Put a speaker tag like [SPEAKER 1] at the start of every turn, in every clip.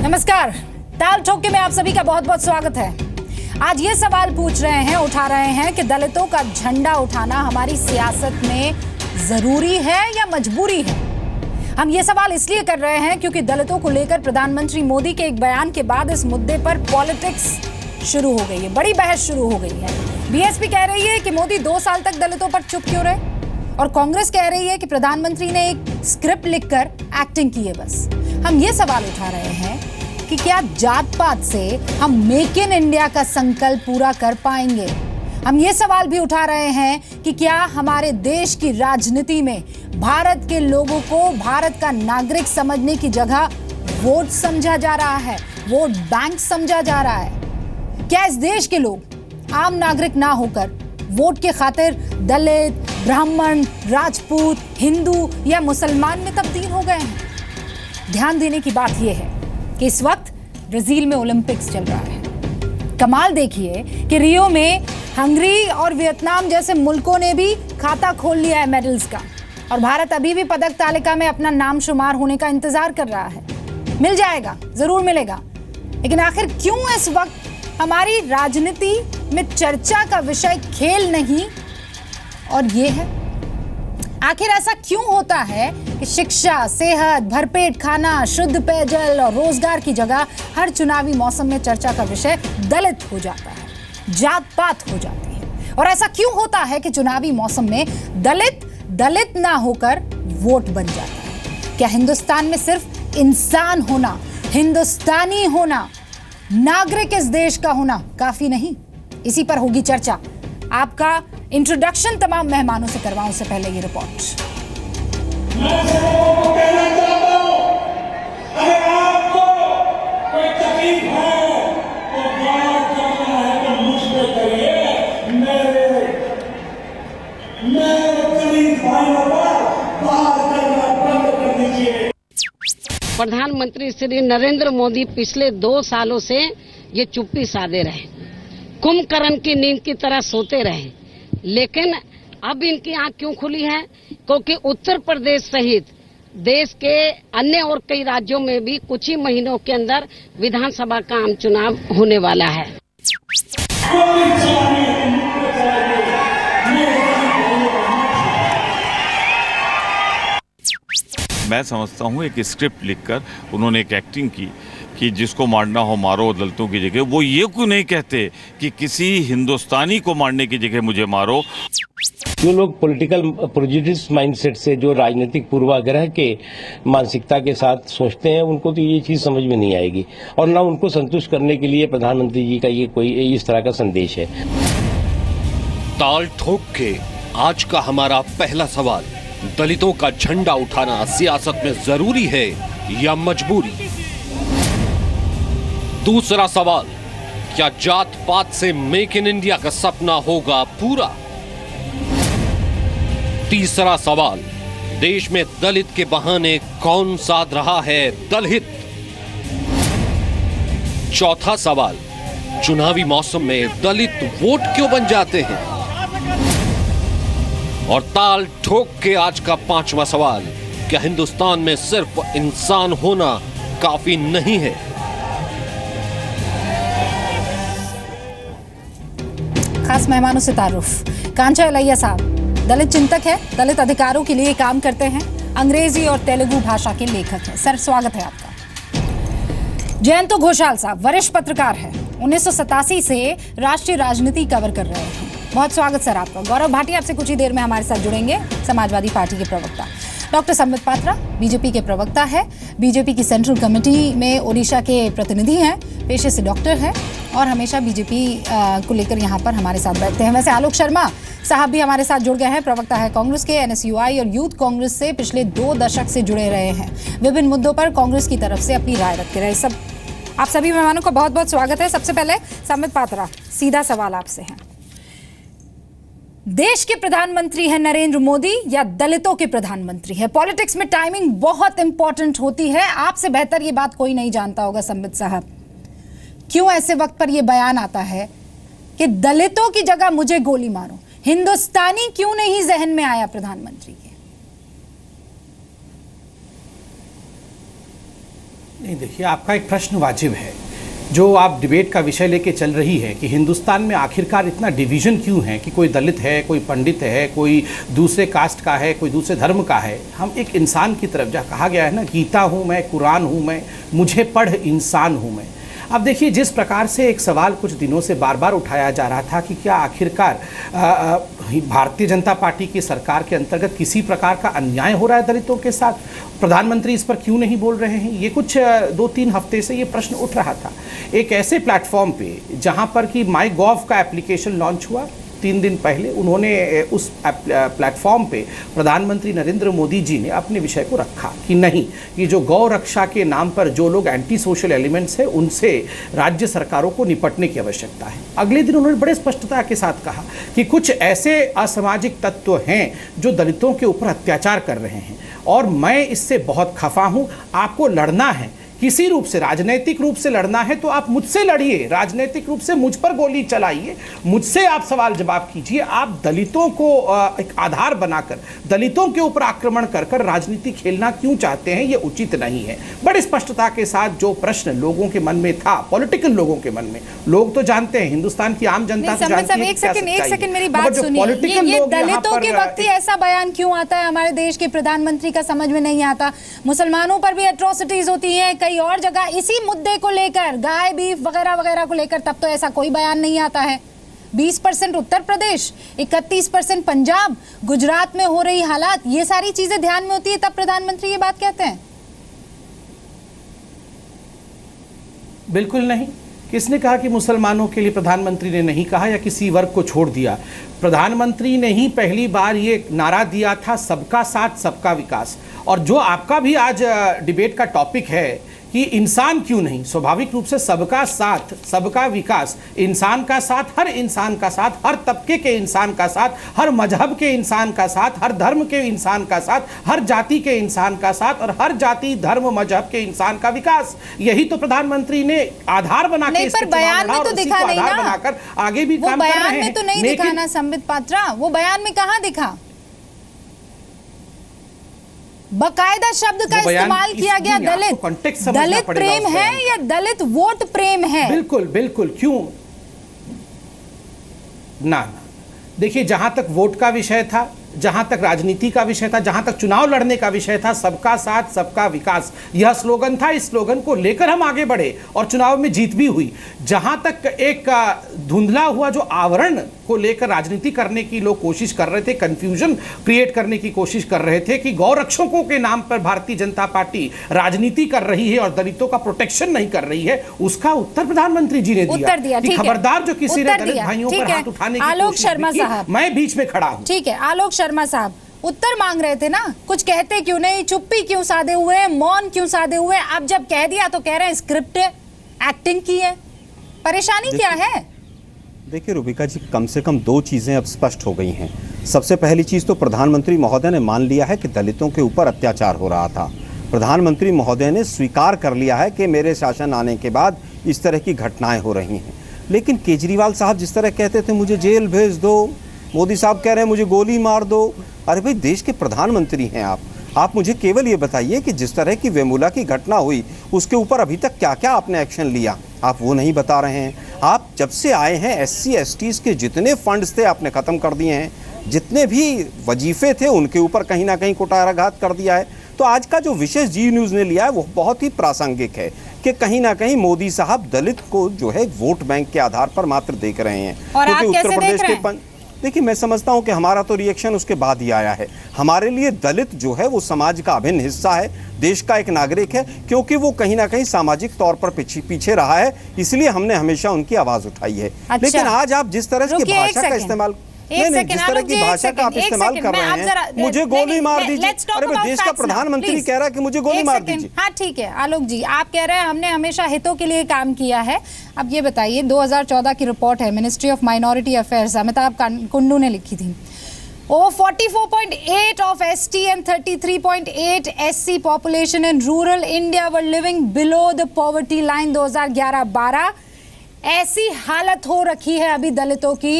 [SPEAKER 1] नमस्कार, ताल ठोके में आप सभी का बहुत बहुत स्वागत है। आज ये सवाल पूछ रहे हैं, उठा रहे हैं कि दलितों का झंडा उठाना हमारी सियासत में जरूरी है या मजबूरी है। हम ये सवाल इसलिए कर रहे हैं क्योंकि दलितों को लेकर प्रधानमंत्री मोदी के एक बयान के बाद इस मुद्दे पर पॉलिटिक्स शुरू हो गई है, बड़ी बहस शुरू हो गई है। बीएसपी कह रही है कि मोदी 2 साल तक दलितों पर चुप क्यों रहे, और कांग्रेस कह रही है कि प्रधानमंत्री ने एक स्क्रिप्ट लिखकर एक्टिंग की है। बस हम ये सवाल उठा रहे हैं कि क्या जात पात से हम मेक इन इंडिया का संकल्प पूरा कर पाएंगे। हम ये सवाल भी उठा रहे हैं कि क्या हमारे देश की राजनीति में भारत के लोगों को भारत का नागरिक समझने की जगह वोट समझा जा रहा है, वोट बैंक समझा जा रहा है। क्या इस देश के लोग आम नागरिक ना होकर वोट के खातिर दलित, ब्राह्मण, राजपूत, हिंदू या मुसलमान में तब्दील हो गए हैं। ध्यान देने की बात यह है कि इस वक्त ब्राजील में ओलंपिक्स चल रहा है। कमाल देखिए कि रियो में हंगरी और वियतनाम जैसे मुल्कों ने भी खाता खोल लिया है मेडल्स का, और भारत अभी भी पदक तालिका में अपना नाम शुमार होने का इंतजार कर रहा है। मिल जाएगा, जरूर मिलेगा, लेकिन आखिर क्यों इस वक्त हमारी राजनीति में चर्चा का विषय खेल नहीं और ये है। आखिर ऐसा क्यों होता है कि शिक्षा, सेहत, भरपेट खाना, शुद्ध पेयजल और रोजगार की जगह हर चुनावी मौसम में चर्चा का विषय दलित हो जाता है, जात पात हो जाती है। और ऐसा क्यों होता है कि चुनावी मौसम में दलित ना होकर वोट बन जाता है। क्या हिंदुस्तान में सिर्फ इंसान होना, हिंदुस्तानी होना, नागरिक इस देश का होना काफी नहीं? इसी पर होगी चर्चा। आपका इंट्रोडक्शन तमाम मेहमानों से करवाऊं उससे पहले ये रिपोर्ट।
[SPEAKER 2] मैं सबको कहना चाहता हूं, अगर आपको कोई तकलीफ है तो बात करना है तो मुझसे करिए। मेरे गरीब भाइयों पर बात करना बंद कर दीजिए।
[SPEAKER 3] प्रधानमंत्री श्री नरेंद्र मोदी पिछले 2 सालों से ये चुप्पी साधे रहे, कुंभकर्ण की नींद की तरह सोते रहे। लेकिन अब इनकी आंख क्यों खुली है? क्योंकि उत्तर प्रदेश सहित देश के अन्य और कई राज्यों में भी कुछ ही महीनों के अंदर विधानसभा का आम चुनाव होने वाला है।
[SPEAKER 4] मैं समझता हूँ एक स्क्रिप्ट लिखकर उन्होंने एक एक्टिंग की कि जिसको मारना हो मारो दलितों की जगह। वो ये क्यों नहीं कहते कि किसी हिंदुस्तानी को मारने की जगह मुझे मारो।
[SPEAKER 5] जो लोग पॉलिटिकल प्रेजुडिस माइंडसेट से, जो राजनीतिक पूर्वाग्रह के मानसिकता के साथ सोचते हैं, उनको तो ये चीज समझ में नहीं आएगी, और ना उनको संतुष्ट करने के लिए प्रधानमंत्री जी का ये कोई इस तरह का संदेश है।
[SPEAKER 6] ताल ठोक के आज का हमारा पहला सवाल, दलितों का झंडा उठाना सियासत में जरूरी है या मजबूरी? दूसरा सवाल, क्या जात पात से मेक इन इंडिया का सपना होगा पूरा? तीसरा सवाल, देश में दलित के बहाने कौन साध रहा है दलहित? चौथा सवाल, चुनावी मौसम में दलित वोट क्यों बन जाते हैं? और ताल ठोक के आज का 5वां सवाल, क्या हिंदुस्तान में सिर्फ इंसान होना काफी नहीं है?
[SPEAKER 1] खास मेहमानों से तारुफ। कांचा इलैया साहब दलित चिंतक है, दलित अधिकारों के लिए काम करते हैं, अंग्रेजी और तेलुगु भाषा के लेखक हैं। सर, स्वागत है आपका। जयंतो घोषाल साहब वरिष्ठ पत्रकार हैं, 1987 से राष्ट्रीय राजनीति कवर कर रहे हैं। बहुत स्वागत सर आपका। गौरव भाटिया आपसे कुछ ही देर में हमारे साथ जुड़ेंगे, समाजवादी पार्टी के प्रवक्ता। डॉक्टर संबित पात्रा बीजेपी के प्रवक्ता है, बीजेपी की सेंट्रल कमेटी में ओडिशा के प्रतिनिधि हैं, पेशे से डॉक्टर हैं और हमेशा बीजेपी को लेकर यहाँ पर हमारे साथ बैठते हैं। वैसे आलोक शर्मा साहब भी हमारे साथ जुड़ गए हैं, प्रवक्ता है कांग्रेस के, एनएसयूआई और यूथ कांग्रेस से पिछले 2 दशक से जुड़े रहे हैं, विभिन्न मुद्दों पर कांग्रेस की तरफ से अपनी राय रखते रहे। सब आप सभी मेहमानों का बहुत बहुत स्वागत है। सबसे पहले संबित पात्रा, सीधा सवाल आपसे है, देश के प्रधानमंत्री है नरेंद्र मोदी या दलितों के प्रधानमंत्री है? पॉलिटिक्स में टाइमिंग बहुत इंपॉर्टेंट होती है, आपसे बेहतर ये बात कोई नहीं जानता होगा संबित साहब। क्यों ऐसे वक्त पर यह बयान आता है कि दलितों की जगह मुझे गोली मारो? हिंदुस्तानी क्यों नहीं जहन में आया प्रधानमंत्री के?
[SPEAKER 7] नहीं, देखिए, आपका एक प्रश्न वाजिब है। जो आप डिबेट का विषय लेके चल रही है कि हिंदुस्तान में आखिरकार इतना डिवीजन क्यों है, कि कोई दलित है, कोई पंडित है, कोई दूसरे कास्ट का है, कोई दूसरे धर्म का है। हम एक इंसान की तरफ, जहाँ कहा गया है ना, गीता हूँ मैं, कुरान हूँ मैं, मुझे पढ़ इंसान हूँ मैं। अब देखिए, जिस प्रकार से एक सवाल कुछ दिनों से बार बार उठाया जा रहा था कि क्या आखिरकार भारतीय जनता पार्टी की सरकार के अंतर्गत किसी प्रकार का अन्याय हो रहा है दलितों के साथ, प्रधानमंत्री इस पर क्यों नहीं बोल रहे हैं, ये कुछ 2-3 हफ्ते से ये प्रश्न उठ रहा था। एक ऐसे प्लेटफॉर्म पे जहां पर कि माई गॉव का एप्लीकेशन लॉन्च हुआ 3 दिन पहले, उन्होंने उस प्लेटफॉर्म पे प्रधानमंत्री नरेंद्र मोदी जी ने अपने विषय को रखा कि नहीं, कि जो गौ रक्षा के नाम पर जो लोग एंटी सोशल एलिमेंट्स हैं, उनसे राज्य सरकारों को निपटने की आवश्यकता है। अगले दिन उन्होंने बड़े स्पष्टता के साथ कहा कि कुछ ऐसे असामाजिक तत्व हैं जो दलितों के ऊपर अत्याचार कर रहे हैं और मैं इससे बहुत खफा हूं। आपको लड़ना है, किसी रूप से, राजनीतिक रूप से लड़ना है तो आप मुझसे लड़िए, राजनीतिक रूप से मुझ पर गोली चलाइए, मुझसे आप सवाल जवाब कीजिए। आप दलितों को एक आधार बनाकर दलितों के ऊपर आक्रमण कर कर राजनीति खेलना क्यों चाहते हैं, ये उचित नहीं है। बड़ी स्पष्टता के साथ जो प्रश्न लोगों के मन में था, पॉलिटिकल लोगों के मन में, लोग तो जानते हैं, हिंदुस्तान की आम जनता तो जानती है।
[SPEAKER 1] एक सेकंड मेरी बात सुनिए, ये दलितों के वक्त ही ऐसा बयान क्यों आता है हमारे देश के प्रधानमंत्री का, समझ में नहीं आता। मुसलमानों पर भी एट्रोसिटीज होती है कई और जगह इसी मुद्दे को लेकर, गाय बीफ वगैरह वगैरह को लेकर, तब तो ऐसा कोई बयान नहीं आता है। 20% उत्तर प्रदेश, 31% पंजाब, गुजरात में हो रही हालात, ये सारी चीजें ध्यान में होती है तब प्रधानमंत्री ये बात कहते हैं।
[SPEAKER 7] बिल्कुल नहीं। किसने कहा कि मुसलमानों के लिए प्रधानमंत्री ने नहीं कहा या किसी वर्ग को छोड़ दिया? प्रधानमंत्री ने ही पहली बार ये नारा दिया था, सबका साथ सबका विकास। और जो आपका भी आज डिबेट का टॉपिक है कि इंसान क्यों नहीं, स्वाभाविक रूप से सबका साथ सबका विकास, इंसान का साथ, हर इंसान का साथ, हर तबके के इंसान का साथ, हर मजहब के इंसान का साथ, हर धर्म के इंसान का साथ, हर जाति के इंसान का साथ और हर जाति धर्म मजहब के इंसान का विकास, यही तो प्रधानमंत्री ने आधार बना के
[SPEAKER 1] पर बयान में तो दिखा नहीं ना,
[SPEAKER 7] बनाकर आगे भी काम कर रहे हैं।
[SPEAKER 1] बयान में तो नहीं दिखा ना संबित पात्रा, वो बयान में कहां दिखा? बकायदा शब्द का इस्तेमाल किया गया दलित प्रेम है या दलित वोट प्रेम है?
[SPEAKER 7] बिल्कुल बिल्कुल, क्यों ना। देखिए, जहां तक वोट का विषय था, जहां तक राजनीति का विषय था, जहां तक चुनाव लड़ने का विषय था, सबका साथ सबका विकास, यह स्लोगन था। इस स्लोगन को लेकर हम आगे बढ़े और चुनाव में जीत भी हुई। जहां तक एक धुंधला हुआ जो आवरण को लेकर राजनीति करने की लोग कोशिश कर रहे थे, कंफ्यूजन क्रिएट करने की कोशिश कर रहे थे कि गौ रक्षकों के नाम पर भारतीय जनता पार्टी राजनीति कर रही है और दलितों का प्रोटेक्शन नहीं कर रही है, उसका उत्तर प्रधानमंत्री जी ने दिया कि खबरदार जो किसी ने दलित भाइयों पर हाथ उठाने की कोशिश की, मैं बीच में खड़ा हूं।
[SPEAKER 1] ठीक है, आलोक शर्मा साहब उत्तर मांग रहे थे ना, कुछ कहते क्यों नहीं, चुप्पी क्यों साधे हुए, मौन क्यों साधे हुए? अब जब कह दिया तो कह रहे हैं स्क्रिप्ट है, एक्टिंग की है, परेशानी क्या है?
[SPEAKER 8] देखिए रूबिका जी, कम से कम 2 चीज़ें अब स्पष्ट हो गई हैं। सबसे पहली चीज़ तो प्रधानमंत्री महोदय ने मान लिया है कि दलितों के ऊपर अत्याचार हो रहा था। प्रधानमंत्री महोदय ने स्वीकार कर लिया है कि मेरे शासन आने के बाद इस तरह की घटनाएं हो रही हैं। लेकिन केजरीवाल साहब जिस तरह कहते थे मुझे जेल भेज दो, मोदी साहब कह रहे हैं मुझे गोली मार दो। अरे भाई, देश के प्रधानमंत्री हैं आप मुझे केवल ये बताइए कि जिस तरह की वेमुला की घटना हुई उसके ऊपर अभी तक क्या क्या आपने एक्शन लिया, आप वो नहीं बता रहे हैं। आप जब से आए हैं SC STs के जितने फंड्स थे आपने ख़त्म कर दिए हैं, जितने भी वजीफे थे उनके ऊपर कहीं ना कहीं कुठाराघात कर दिया है। तो आज का जो विशेष जी न्यूज़ ने लिया है वो बहुत ही प्रासंगिक है कि कहीं ना कहीं मोदी साहब दलित को जो है वोट बैंक के आधार पर मात्र देख रहे हैं।
[SPEAKER 1] और आप कैसे देख रहे हैं?
[SPEAKER 8] देखिए, मैं समझता हूं कि हमारा तो रिएक्शन उसके बाद ही आया है। हमारे लिए दलित जो है वो समाज का अभिन्न हिस्सा है, देश का एक नागरिक है, क्योंकि वो कहीं ना कहीं सामाजिक तौर पर पीछे रहा है, इसलिए हमने हमेशा उनकी आवाज उठाई है। लेकिन आज आप जिस तरह की भाषा का इस्तेमाल जिस तरह की भाषा का आप इस्तेमाल कर रहे हैं, मुझे गोली मार दीजिए। अरे देश का प्रधानमंत्री कह रहा है कि मुझे गोली मार दीजिए।
[SPEAKER 1] हाँ ठीक है आलोक जी, आप कह रहे हैं हमने हमेशा हितों के लिए काम किया है। अब ये बताइए, 2014 की रिपोर्ट है ministry of minority affairs, Amitabh Kundu ने लिखी थी। 44.8 of ST and 33.8 SC population in rural India were living below the poverty line 2011-12। ऐसी हालत हो रखी है अभी दलितों की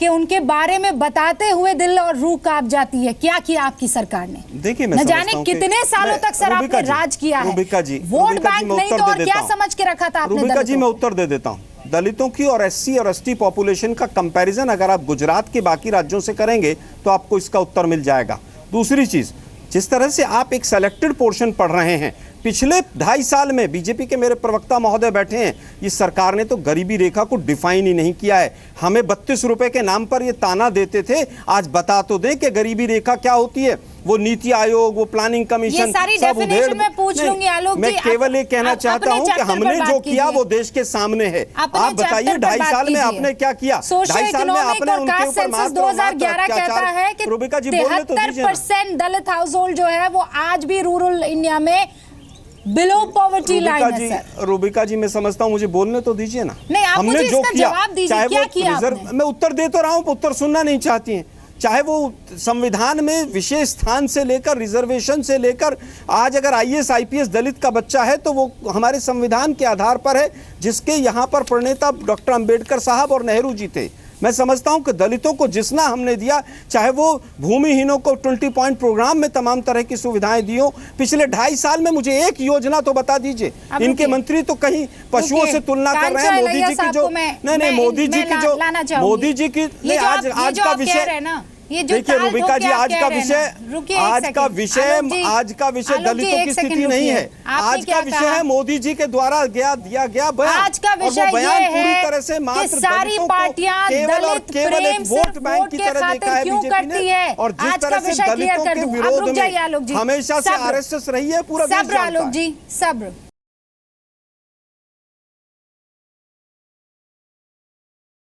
[SPEAKER 1] कि उनके बारे में बताते हुए दिल और रूह कांप जाती है। क्या किया आपकी सरकार ने?
[SPEAKER 8] देखिए, मैं
[SPEAKER 1] न
[SPEAKER 8] समझता
[SPEAKER 1] जाने
[SPEAKER 8] हूं कि
[SPEAKER 1] कितने सालों तक सर
[SPEAKER 8] रूबिका
[SPEAKER 1] आपने
[SPEAKER 8] जी,
[SPEAKER 1] राज किया है।
[SPEAKER 8] रूबिका जी,
[SPEAKER 1] वोट
[SPEAKER 8] रूबिका जी,
[SPEAKER 1] बैंक
[SPEAKER 8] मैं
[SPEAKER 1] नहीं तो
[SPEAKER 8] उत्तर
[SPEAKER 1] और
[SPEAKER 8] दे
[SPEAKER 1] क्या
[SPEAKER 8] देता हूं।
[SPEAKER 1] समझ के रखा था आपने?
[SPEAKER 8] रूबिका जी,
[SPEAKER 1] दलितों
[SPEAKER 8] मैं
[SPEAKER 1] को?
[SPEAKER 8] उत्तर दे देता हूं। दलितों की और एससी और एसटी पॉपुलेशन का कंपैरिजन अगर आप गुजरात के बाकी राज्यों से करेंगे तो आपको इसका उत्तर मिल जाएगा। दूसरी चीज, जिस तरह से आप एक सेलेक्टेड पोर्शन पढ़ रहे हैं, पिछले 2.5 साल में बीजेपी के मेरे प्रवक्ता महोदय बैठे हैं, इस सरकार ने तो गरीबी रेखा को डिफाइन ही नहीं किया है। हमें 32 रुपए के नाम पर ये ताना देते थे, आज बता तो दें कि गरीबी रेखा क्या होती है। वो नीति आयोग, वो प्लानिंग कमीशन,
[SPEAKER 1] ये सारी डेफिनेशन मैं पूछ लूंगी आलोक जी।
[SPEAKER 8] मैं केवल ये कहना चाहता हूं कि हमने जो किया वो देश के सामने है। आप बताइए 2.5 साल में आपने क्या किया? 2.5 साल में आपने उनके ऊपर मात्र
[SPEAKER 1] 2011 कहता है कि
[SPEAKER 8] रूबिका जी बोलने तो दीजिए ना।
[SPEAKER 1] 73% दलित हाउस होल्ड जो है वो आज भी रूरल इंडिया में बिलो पॉवर्टी लाइन है सर।
[SPEAKER 8] रूबिका जी, मैं समझता हूं, मुझे बोलने तो दीजिए ना।
[SPEAKER 1] नहीं, आप
[SPEAKER 8] हमने
[SPEAKER 1] मुझे
[SPEAKER 8] जो
[SPEAKER 1] इसका
[SPEAKER 8] किया,
[SPEAKER 1] जवाब दीजिए,
[SPEAKER 8] चाहे
[SPEAKER 1] क्या
[SPEAKER 8] वो
[SPEAKER 1] किया
[SPEAKER 8] रिजर्व,
[SPEAKER 1] आपने?
[SPEAKER 8] मैं उत्तर दे तो रहा हूं, उत्तर सुनना नहीं चाहती हैं। चाहे वो संविधान में विशेष स्थान से लेकर, रिजर्वेशन से लेकर, आज अगर आईएएस आईपीएस दलित का बच्चा है तो वो हमारे संविधान के आधार पर है, जिसके यहाँ पर प्रणेता डॉक्टर अंबेडकर साहब और नेहरू जी थे। मैं समझता हूं कि दलितों को जितना हमने दिया, चाहे वो भूमिहीनों को 20 पॉइंट प्रोग्राम में तमाम तरह की सुविधाएं दी हो, पिछले 2.5 साल में मुझे एक योजना तो बता दीजिए। इनके मंत्री तो कहीं पशुओं से तुलना कर रहे हैं। मोदी जी की जो नहीं, मोदी जी की जो मोदी जी की आज का विषय, देखिए रूबिका जी, आज का विषय दलितों की स्थिति नहीं है। आज का विषय है मोदी जी के द्वारा दिया गया बयान।
[SPEAKER 1] आज का विषय
[SPEAKER 8] बयान
[SPEAKER 1] ये
[SPEAKER 8] पूरी
[SPEAKER 1] है
[SPEAKER 8] तरह से
[SPEAKER 1] कि
[SPEAKER 8] मात्र
[SPEAKER 1] सारी पार्टियां दलित प्रेम
[SPEAKER 8] वोट बैंक की तरह देखा है
[SPEAKER 1] क्यों
[SPEAKER 8] बीजेपी
[SPEAKER 1] करती
[SPEAKER 8] ने।
[SPEAKER 1] है?
[SPEAKER 8] और जिस
[SPEAKER 1] आज का
[SPEAKER 8] तरह से
[SPEAKER 1] विषय क्लियर
[SPEAKER 8] दलितों
[SPEAKER 1] कर
[SPEAKER 8] के
[SPEAKER 1] दूं। आप
[SPEAKER 8] विरोध
[SPEAKER 1] रुक जाइए आलोक
[SPEAKER 8] में
[SPEAKER 1] जी,
[SPEAKER 8] हमेशा से
[SPEAKER 1] सब्र।
[SPEAKER 8] आरएसएस रही है, पूरा देश
[SPEAKER 1] सब्र
[SPEAKER 8] जानता
[SPEAKER 1] आलोक
[SPEAKER 8] है।
[SPEAKER 1] जी, सब्र।